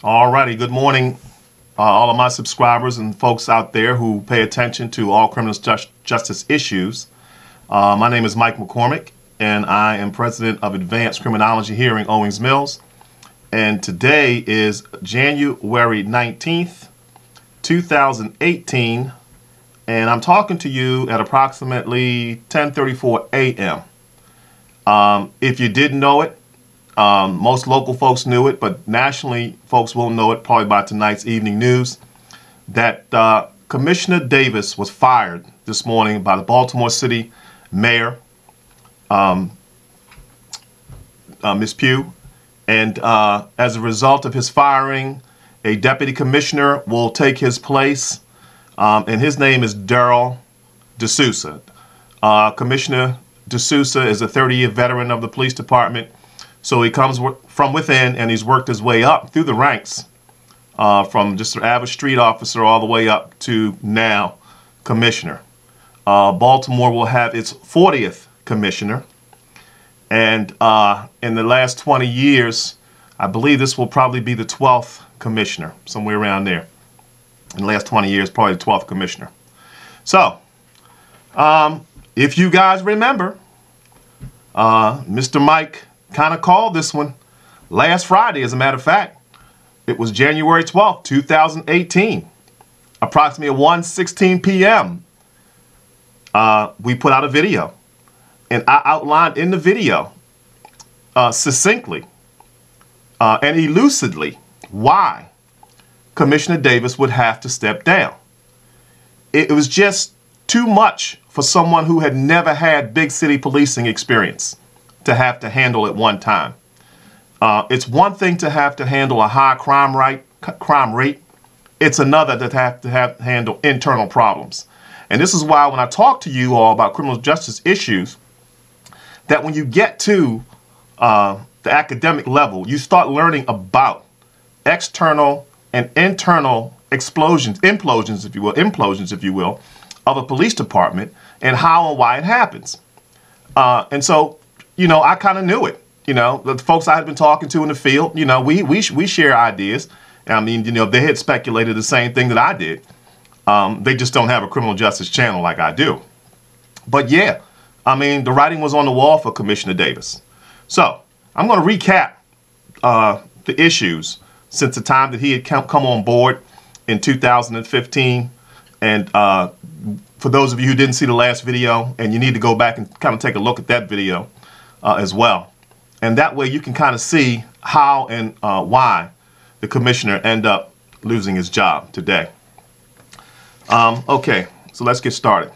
Alrighty, good morning, all of my subscribers and folks out there who pay attention to all criminal justice issues. My name is Mike McCormick, and I am president of Advanced Criminology here in Owings Mills. And today is January 19th, 2018, and I'm talking to you at approximately 10:34 a.m. If you didn't know it, most local folks knew it, but nationally folks will know it probably by tonight's evening news, that Commissioner Davis was fired this morning by the Baltimore City Mayor, Ms. Pugh. And as a result of his firing, a deputy commissioner will take his place, and his name is Daryl D'Souza. Commissioner D'Souza is a 30-year veteran of the police department. So he comes from within, and he's worked his way up through the ranks, from just an average street officer all the way up to now commissioner. Baltimore will have its 40th commissioner, and in the last 20 years, I believe this will probably be the 12th commissioner, somewhere around there. In the last 20 years, probably the 12th commissioner. So, if you guys remember, Mr. Mike kind of called this one last Friday. As a matter of fact, it was January 12th, 2018, approximately at 1:16 p.m. We put out a video, and I outlined in the video succinctly and elucidly why Commissioner Davis would have to step down. It was just too much for someone who had never had big city policing experience to have to handle at one time. It's one thing to have to handle a high crime rate. It's another to have to handle internal problems. And this is why when I talk to you all about criminal justice issues, that when you get to the academic level, you start learning about external and internal implosions, if you will, of a police department and how and why it happens. And so, you know, I kind of knew it. You know, the folks I had been talking to in the field, you know, we share ideas. I mean, you know, they had speculated the same thing that I did. They just don't have a criminal justice channel like I do. But yeah, I mean, the writing was on the wall for Commissioner Davis. So I'm going to recap the issues since the time that he had come on board in 2015. And for those of you who didn't see the last video, and you need to go back and kind of take a look at that video as well. And that way you can kind of see how and why the commissioner ended up losing his job today. Okay, so let's get started.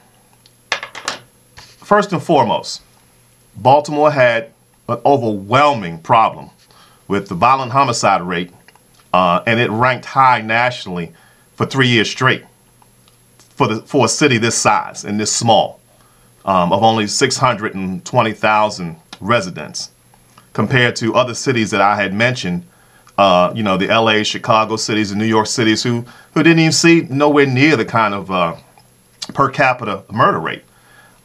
First and foremost, Baltimore had an overwhelming problem with the violent homicide rate, and it ranked high nationally for 3 years straight for a city this size and this small, of only 620,000 residents, compared to other cities that I had mentioned, you know, the LA, Chicago cities, and New York cities, who didn't even see nowhere near the kind of per capita murder rate.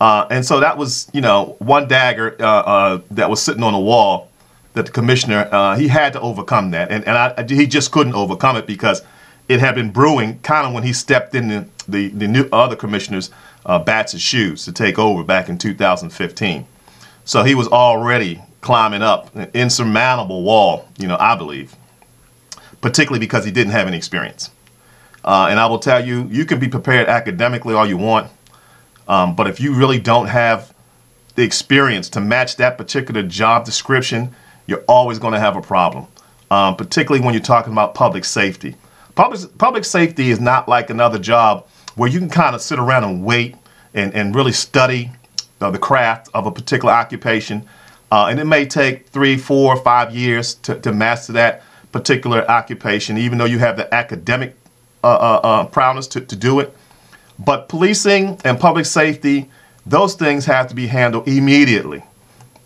And so that was, you know, one dagger that was sitting on the wall that the commissioner, he had to overcome that. And he just couldn't overcome it because it had been brewing kind of when he stepped in the new other commissioner's Batts' shoes to take over back in 2015. So he was already climbing up an insurmountable wall, you know, I believe, particularly because he didn't have any experience. And I will tell you, you can be prepared academically all you want, but if you really don't have the experience to match that particular job description, you're always going to have a problem, particularly when you're talking about public safety. Public safety is not like another job where you can kind of sit around and wait and really study the craft of a particular occupation. And it may take 3, 4, 5 years to master that particular occupation, even though you have the academic prowess to do it. But policing and public safety, those things have to be handled immediately.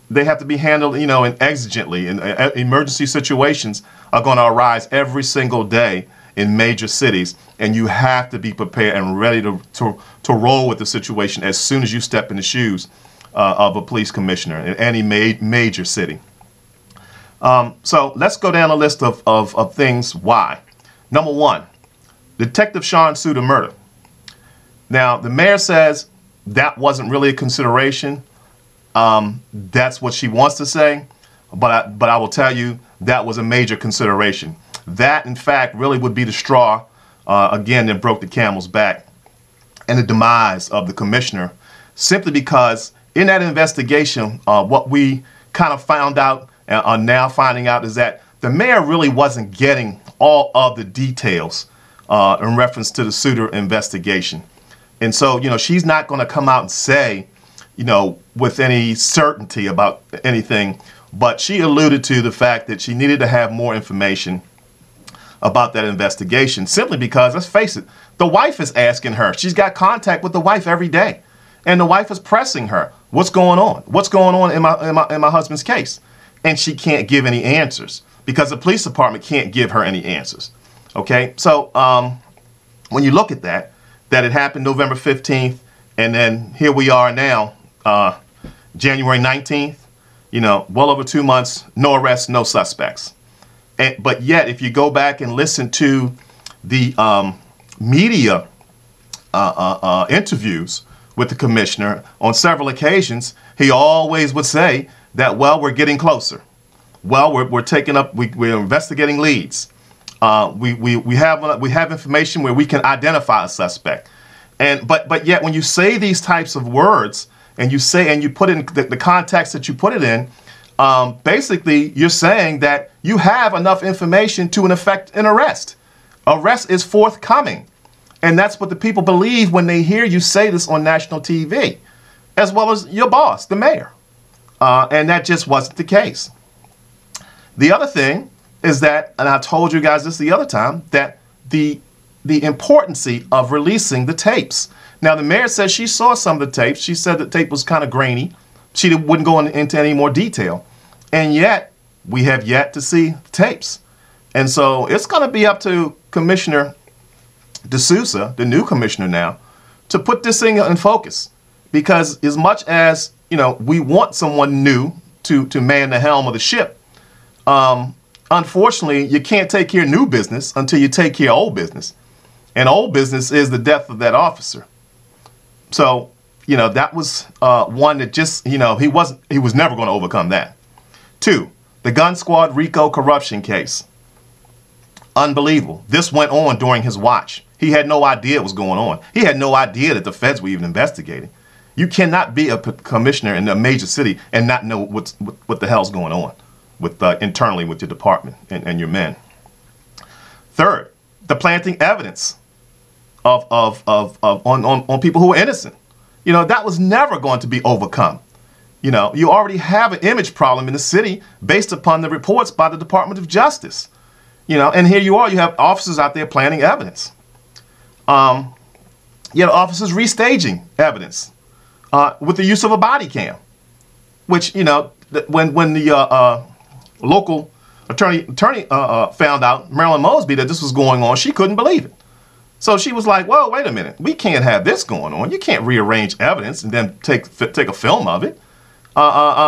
They have to be handled, you know, and exigently. And emergency situations are going to arise every single day in major cities, and you have to be prepared and ready to roll with the situation as soon as you step in the shoes of a police commissioner in any major city. So let's go down a list of things why. Number one, Detective Sean sued a murder. Now, the mayor says that wasn't really a consideration. That's what she wants to say. But I will tell you that was a major consideration. That, in fact, really would be the straw, again, that broke the camel's back and the demise of the commissioner, simply because in that investigation, what we kind of found out and are now finding out is that the mayor really wasn't getting all of the details in reference to the Suter investigation. And so, she's not going to come out and say, with any certainty about anything, but she alluded to the fact that she needed to have more information about that investigation, simply because, let's face it, the wife is asking her. She's got contact with the wife every day, and the wife is pressing her. What's going on? What's going on in my husband's case? And she can't give any answers because the police department can't give her any answers. Okay, so when you look at that it happened November 15th, and then here we are now, January 19th, well over 2 months, no arrests, no suspects. But yet, if you go back and listen to the media interviews with the commissioner on several occasions, he always would say that, well, we're getting closer. Well, we're taking up, we're investigating leads. We have information where we can identify a suspect. But yet when you say these types of words and you put in the context that you put it in, basically you're saying that you have enough information to effect an arrest. Arrest is forthcoming. And that's what the people believe when they hear you say this on national TV, as well as your boss, the mayor. And that just wasn't the case. The other thing is that, and I told you guys this the other time, that the importance of releasing the tapes. Now, the mayor says she saw some of the tapes. She said the tape was kind of grainy. She wouldn't go into any more detail. And yet, we have yet to see the tapes. And so it's going to be up to Commissioner D'Souza, the new commissioner now, to put this thing in focus. Because as much as, we want someone new to man the helm of the ship, unfortunately, you can't take care of new business until you take care of old business. And old business is the death of that officer. So, that was one that just, he was never going to overcome that. 2, the gun squad RICO corruption case. Unbelievable. This went on during his watch. He had no idea what was going on. He had no idea that the feds were even investigating. You cannot be a commissioner in a major city and not know what the hell's going on with internally with your department and your men. 3rd, the planting evidence on people who are innocent. That was never going to be overcome. You already have an image problem in the city based upon the reports by the Department of Justice. And here you are, you have officers out there planting evidence. You have officers restaging evidence with the use of a body cam, which, when the local attorney found out, Marilyn Mosby, that this was going on, she couldn't believe it. So she was like, well, wait a minute. We can't have this going on. You can't rearrange evidence and then take a film of it.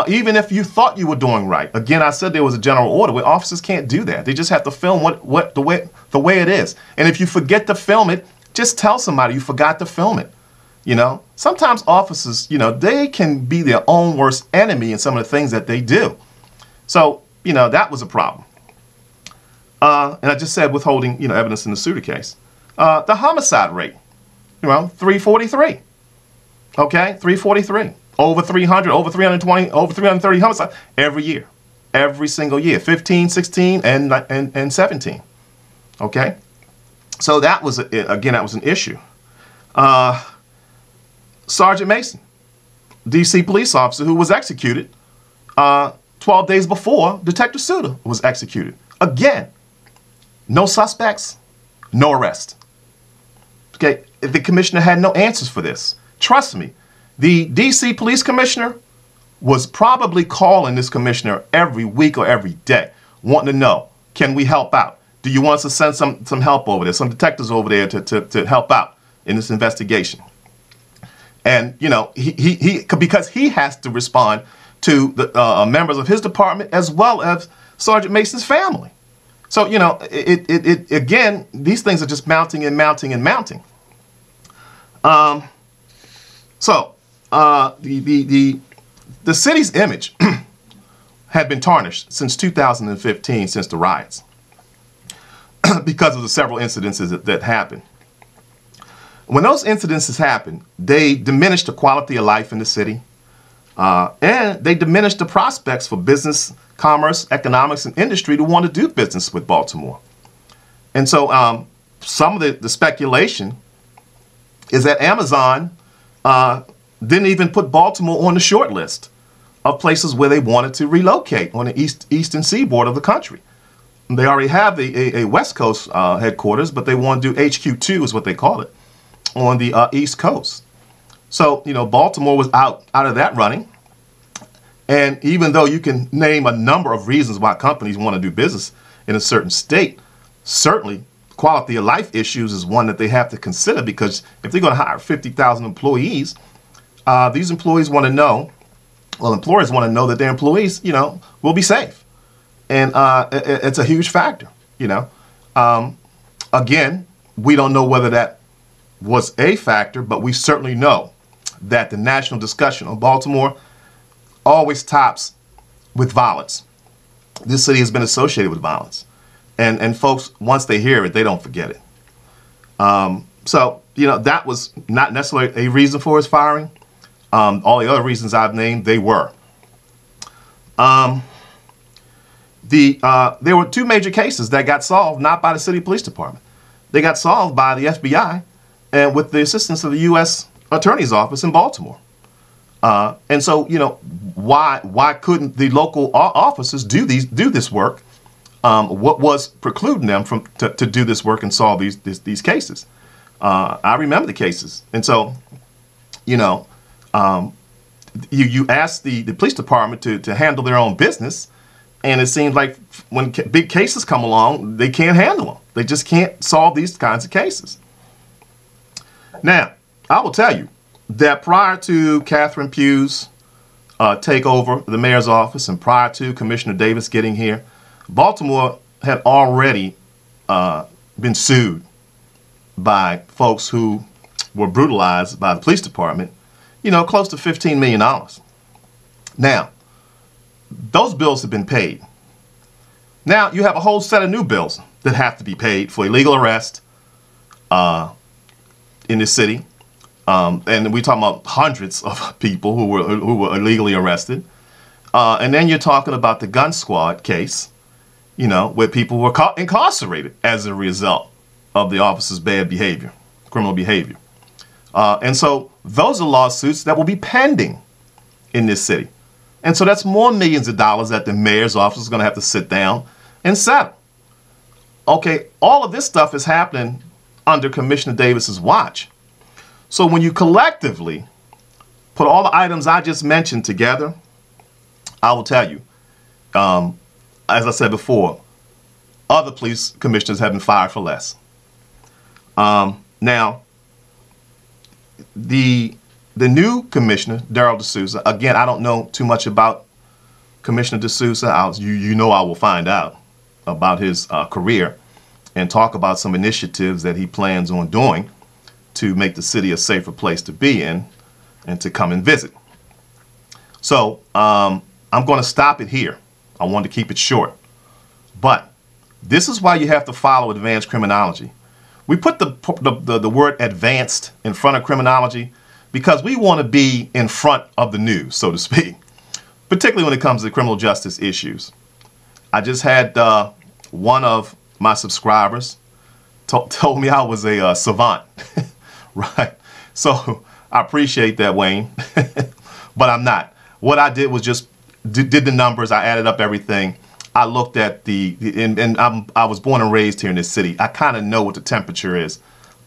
Even if you thought you were doing right. Again, I said there was a general order where officers can't do that. They just have to film the way it is. And if you forget to film it, just tell somebody you forgot to film it. Sometimes officers, they can be their own worst enemy in some of the things that they do. So, that was a problem. And I just said withholding, evidence in the Suter case. The homicide rate, 343. Okay, 343. Over 300, over 320, over 330 homicides every year. Every single year. 15, 16, and 17. Okay? So that was, again, that was an issue. Sergeant Mason, D.C. police officer who was executed 12 days before Detective Suter was executed. Again, no suspects, no arrest. Okay, the commissioner had no answers for this. Trust me, the D.C. police commissioner was probably calling this commissioner every week or every day, wanting to know, can we help out? Do you want us to send some help over there, some detectives over there to help out in this investigation? And, because he has to respond to the members of his department as well as Sergeant Mason's family. So, you know, again, these things are just mounting and mounting and mounting. The city's image had been tarnished since 2015, since the riots, because of the several incidences that happened. When those incidences happened, they diminished the quality of life in the city, and they diminished the prospects for business, commerce, economics, and industry to want to do business with Baltimore. And so some of the speculation is that Amazon didn't even put Baltimore on the short list of places where they wanted to relocate on the eastern seaboard of the country. They already have a West Coast headquarters, but they want to do HQ2 is what they call it, on the East Coast. So, you know, Baltimore was out of that running. And even though you can name a number of reasons why companies want to do business in a certain state, certainly quality of life issues is one that they have to consider, because if they're going to hire 50,000 employees, these employees want to know, well, employers want to know that their employees, you know, will be safe. And it's a huge factor, you know. Again, we don't know whether that was a factor, but we certainly know that the national discussion on Baltimore always tops with violence. This city has been associated with violence. And folks, once they hear it, they don't forget it. So, you know, that was not necessarily a reason for his firing. All the other reasons I've named, they were. There were two major cases that got solved not by the city police department. They got solved by the FBI and with the assistance of the U.S. Attorney's Office in Baltimore. And so, you know, why couldn't the local officers do this work? What was precluding them from to do this work and solve these cases? I remember the cases, and so, you know, you ask the police department to handle their own business, and it seems like when big cases come along, they can't handle them. They just can't solve these kinds of cases. Now, I will tell you that prior to Catherine Pugh's takeover the mayor's office, and prior to Commissioner Davis getting here, Baltimore had already been sued by folks who were brutalized by the police department, you know, close to $15 million. Now, those bills have been paid. Now, you have a whole set of new bills that have to be paid for illegal arrest in this city. And we're talking about hundreds of people who were illegally arrested. And then you're talking about the gun squad case, you know, where people were incarcerated as a result of the officers' bad behavior, criminal behavior. And so those are lawsuits that will be pending in this city. And so that's more millions of dollars that the mayor's office is going to have to sit down and settle. Okay, all of this stuff is happening under Commissioner Davis's watch. So when you collectively put all the items I just mentioned together, I will tell you, as I said before, other police commissioners have been fired for less. Now, the new commissioner, Darryl D'Souza, again, I don't know too much about Commissioner D'Souza. You know I will find out about his career and talk about some initiatives that he plans on doing to make the city a safer place to be in and to come and visit. So I'm going to stop it here. I want to keep it short. But this is why you have to follow advanced criminology. We put the word advanced in front of criminology because we want to be in front of the news, so to speak, particularly when it comes to criminal justice issues. I just had one of my subscribers told me I was a savant, right? So I appreciate that, Wayne, but I'm not. What I did was just did the numbers. I added up everything. I looked at I was born and raised here in this city. I kind of know what the temperature is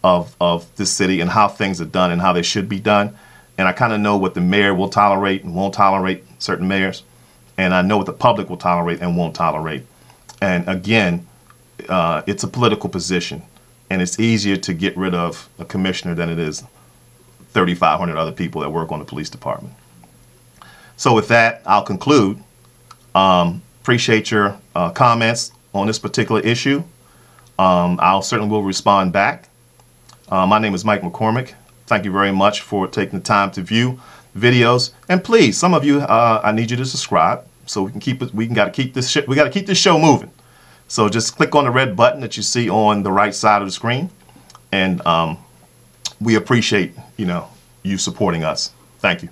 of this city and how things are done and how they should be done. And I kind of know what the mayor will tolerate and won't tolerate, certain mayors. And I know what the public will tolerate and won't tolerate. And again, it's a political position. And it's easier to get rid of a commissioner than it is 3,500 other people that work on the police department. So with that, I'll conclude. Appreciate your comments on this particular issue. I'll certainly will respond back. My name is Mike McCormick. Thank you very much for taking the time to view videos. And please, some of you, I need you to subscribe so we can keep it. We got to keep this show moving. So just click on the red button that you see on the right side of the screen, and we appreciate you supporting us. Thank you.